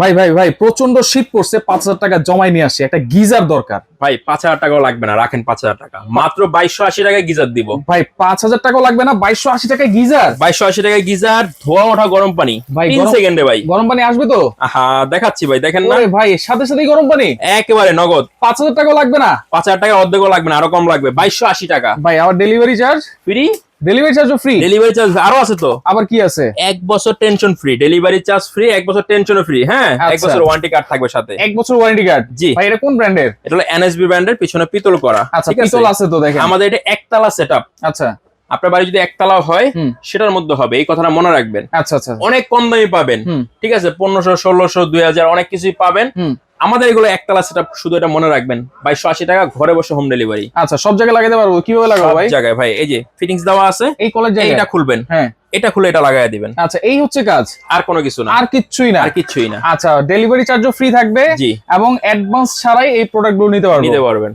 ভাই ভাই ভাই প্রচন্ড শীত পড়ছে, 5,000 টাকা জমাই নিয়ে আসি, একটা গিজার দরকার। ভাই 5,000 টাকাও লাগবে না, রাখেন 5,000 টাকা, মাত্র 2280 টাকায় গিজার দিব। ভাই 5,000 টাকাও লাগবে না, 2280 টাকায় গিজার। 2280 টাকায় গিজার, ধোয়া ওঠা গরম পানি ভাই 3 সেকেন্ডে ভাই। গরম পানি আসবে তো? আহা, দেখাচ্ছি ভাই, দেখেন না ওরে ভাই সাথে সাথেই গরম পানি, একেবারে নগদ। 5,000 টাকাও লাগবে না? 5,000 টাকা অর্ধেকও লাগবে না, আরো কম লাগবে, 2280 টাকা ভাই আবার ডেলিভারি চার্জ? ফ্রি। ডেলিভারি চার্জও ফ্রি? ডেলিভারি চার্জ আরো আছে তো। আবার কি আছে? 1 বছর tension free, delivery charge free, 1 বছর টেনশনও ফ্রি। হ্যাঁ, 1 আচ্ছা। বছর ওয়ারেন্টি কার্ড থাকবে সাথে। 1 বছর ওয়ারেন্টি কার্ড? জি। ভাই এটা কোন ব্র্যান্ডের? এটা হলো এনএসবি ব্র্যান্ডের, পিছনে পিতল করা। আচ্ছা, ঠিক আছে, পিতল আছে তো দেখেন। আমাদের এটা একতলা সেটআপ। আচ্ছা আপনার বাড়ি যদি একতলা হয় হুম। সেটার মধ্যে হবে, এই কথাটা মনে রাখবেন। আচ্ছা আচ্ছা অনেক কম দামে পাবেন। হুম। ঠিক আছে, 1500, 1600, 2000 অনেক কিছুই পাবেন। হুম। আমাদের এগুলো একতলা সেটআপ, শুধু এটা মনে রাখবেন, 2280 টাকা, ঘরে বসে হোম ডেলিভারি। আচ্ছা, সব জায়গায় লাগাতে পারবো? কিভাবে লাগাবো সব ভাই? জায়গায় ভাই, এই যে ফিটিংস দেওয়া আছে, এই কলের জায়গায়? এটা খুলবেন, হ্যাঁ। এটা খুলে এটা লাগাই দিবেন। আচ্ছা, এই হচ্ছে কাজ, আর কোনো কিছু না, আর কিচ্ছুই না? আর কিছুই না। আচ্ছা, ডেলিভারি চার্জও ফ্রি থাকবে জি। এবং অ্যাডভান্স ছাড়াই এই প্রোডাক্টগুলো নিতে পারবো? নিতে পারবেন।